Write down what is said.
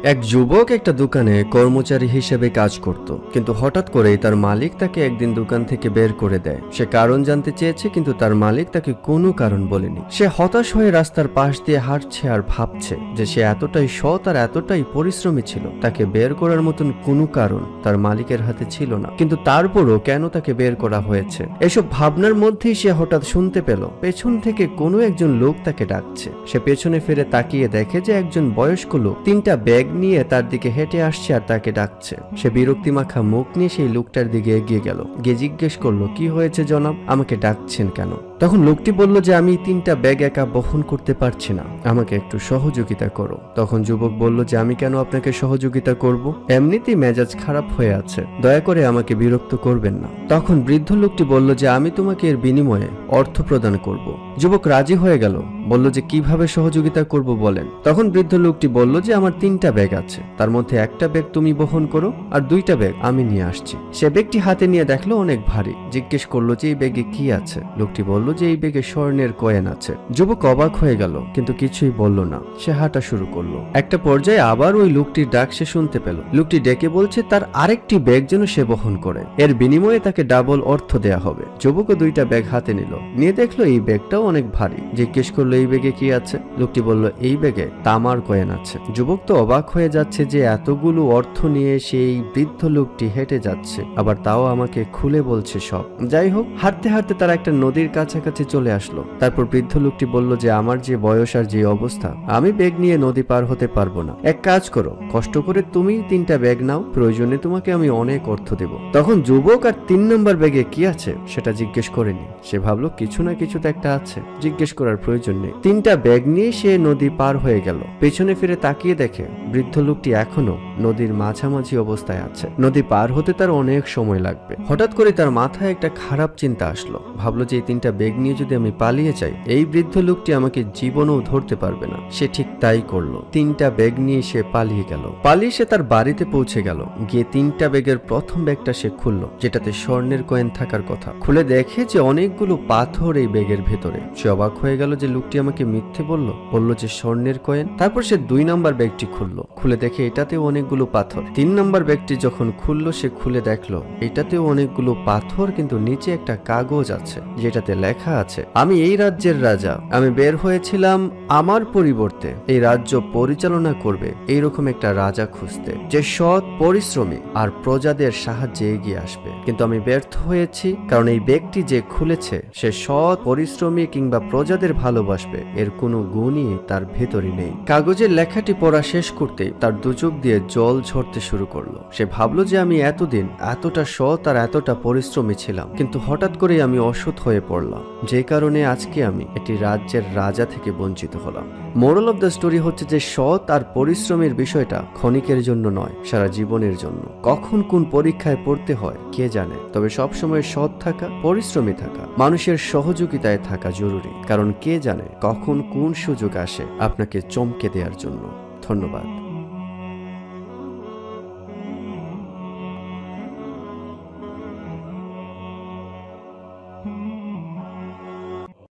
এক যুবক একটা দোকানে কর্মচারী হিসেবে কাজ করত, কিন্তু হঠাৎ করেই তার মালিক তাকে একদিন দোকান থেকে বের করে দেয়। সে কারণ জানতে চেয়েছে, কিন্তু তার মালিক তাকে কোনো কারণ বলেনি। সে হতাশ হয়ে রাস্তার পাশ দিয়ে হাঁটছে আর ভাবছে যে সে এতটাই সৎ আর এতটাই পরিশ্রমী ছিল, তাকে বের করার মতন কোনো কারণ তার মালিকের হাতে ছিল না। কিন্তু তারপরও কেন তাকে বের করা হয়েছে, এসব ভাবনার মধ্যেই সে হঠাৎ শুনতে পেল পেছন থেকে কোনো একজন লোক তাকে ডাকছে। সে পেছনে ফিরে তাকিয়ে দেখে যে একজন বয়স্ক লোক তিনটা ব্যাগ নিয়ে তার দিকে হেঁটে আসছে আর তাকে ডাকছে। সে বিরক্তি মাখা মুখ নিয়ে সেই লোকটার দিকে এগিয়ে গেল, গিয়ে জিজ্ঞেস করলো, কি হয়েছে জনাব, আমাকে ডাকছেন কেন? তখন লোকটি বলল যে আমি তিনটা ব্যাগ একা বহন করতে পারছি না, আমাকে একটু সহযোগিতা করো। তখন যুবক বলল যে আমি কেন আপনাকে সহযোগিতা করব, এমনিতেই মেজাজ খারাপ হয়ে আছে, দয়া করে আমাকে বিরক্ত করবেন না। তখন বৃদ্ধ লোকটি বলল যে আমি তোমাকে এর বিনিময়ে অর্থ প্রদান করব। যুবক রাজি হয়ে গেল, বলল যে কিভাবে সহযোগিতা করব বলেন। তখন বৃদ্ধ লোকটি বলল যে আমার তিনটা ব্যাগ আছে, তার মধ্যে একটা ব্যাগ তুমি বহন করো আর দুইটা ব্যাগ আমি নিয়ে আসছি। সে ব্যাগটি হাতে নিয়ে দেখলো অনেক ভারী, জিজ্ঞেস করলো যে এই ব্যাগে কি আছে। লোকটি বলল যে এই ব্যাগে স্বর্ণের কয়েন আছে। যুবক অবাক হয়ে গেল, কিন্তু কিছুই বলল না। সে হাঁটা শুরু করলো। একটা পর্যায়ে আবার ওই লোকটির ডাক সে শুনতে পেল। লোকটি ডেকে বলছে তার আরেকটি ব্যাগ যেন সে বহন করে, এর বিনিময়ে তাকে ডাবল অর্থ দেয়া হবে। যুবকও দুইটা ব্যাগ হাতে নিল, নিয়ে দেখলো এই ব্যাগটাও অনেক ভারী। জিজ্ঞেস করলো এই ব্যাগে কি আছে। লোকটি বলল এই ব্যাগে তামার কয়েন আছে। যুবক তো অবাক হয়ে যাচ্ছে যে এতগুলো অর্থ নিয়ে সেই বৃদ্ধ লোকটি হেঁটে যাচ্ছে, আবার তাও আমাকে খুলে বলছে সব। যাই হোক, হাঁটতে হাঁটতে তারা একটা নদীর কাছাকাছি চলে আসলো। তারপর বৃদ্ধ লোকটি বলল যে আমার যে বয়স আর যে অবস্থা, আমি ব্যাগ নিয়ে নদী পার হতে পারবো না। এক কাজ করো, কষ্ট করে তুমি তিনটা ব্যাগ নাও, প্রয়োজনে তোমাকে আমি অনেক অর্থ দেব। তখন যুবক আর 3 নম্বর ব্যাগে কি আছে সেটা জিজ্ঞেস করেনি। সে ভাবলো কিছু না কিছু তো একটা আছে, জিজ্ঞেস করার প্রয়োজন নেই। তিনটা ব্যাগ নিয়ে সে নদী পার হয়ে গেল। পেছনে ফিরে তাকিয়ে দেখে বৃদ্ধ লোকটি এখনো নদীর মাঝামাঝি অবস্থায় আছে। নদী পার হতে তার অনেক সময় লাগবে। হঠাৎ করে তার মাথায় একটা খারাপ চিন্তা আসলো। ভাবলো যে এই তিনটা ব্যাগ নিয়ে যদি আমি পালিয়ে যাই, এই বৃদ্ধ লোকটি আমাকে জীবনেও ধরতে পারবে না। সে ঠিক তাই করলো, তিনটা ব্যাগ নিয়ে সে পালিয়ে গেল। পালিয়ে সে তার বাড়িতে পৌঁছে গেল। গিয়ে তিনটা ব্যাগের প্রথম ব্যাগটা সে খুললো, যেটাতে স্বর্ণের কয়েন থাকার কথা। খুলে দেখে যে অনেকগুলো পাথর এই ব্যাগের ভেতরে। সে অবাক হয়ে গেল যে লোকটি আমাকে মিথ্যে বলল যে স্বর্ণের কয়েন। তারপর সে 2 নম্বর ব্যাগটি খুললো, খুলে দেখে এটাতেও অনেকগুলো পাথর। 3 নম্বর ব্যাগটি যখন খুললো, সে খুলে দেখলো এটাতেও অনেকগুলো পাথর, কিন্তু নিচে একটা কাগজ আছে যেটাতে লেখা আছে আমি এই রাজ্যের রাজা, আমি বের হয়েছিলাম আমার পরিবর্তে এই রাজ্য পরিচালনা করবে এইরকম একটা রাজা খুঁজতে, যে সৎ, পরিশ্রমী আর প্রজাদের সাহায্যে এগিয়ে আসবে। কিন্তু আমি ব্যর্থ হয়েছি, কারণ এই ব্যক্তি যে খুলেছে সে সৎ, পরিশ্রমী কিংবা প্রজাদের ভালোবাসবে এর কোনো গুণই তার ভেতরে নেই। কাগজের লেখাটি পড়া শেষ করতেই তার দু চোখ দিয়ে জল ঝরতে শুরু করলো। সে ভাবলো যে আমি এতদিন এতটা সৎ আর এতটা পরিশ্রমী ছিলাম, কিন্তু হঠাৎ করে আমি অসৎ হয়ে পড়লাম, যে কারণে আজকে আমি একটি রাজ্যের রাজা থেকে বঞ্চিত হলাম। মোরাল অফ দ্য স্টোরি হচ্ছে যে সৎ আর পরিশ্রমের বিষয়টা ক্ষণিকের জন্য নয়, সারা জীবনের জন্য। কখন কোন পরীক্ষায় পড়তে হয় কে জানে, তবে সবসময় সৎ থাকা, পরিশ্রমী থাকা, মানুষের সহযোগিতায় থাকা জরুরি, কারণ কে জানে কখন কোন সুযোগ আসে আপনাকে চমকে দেওয়ার জন্য। ধন্যবাদ।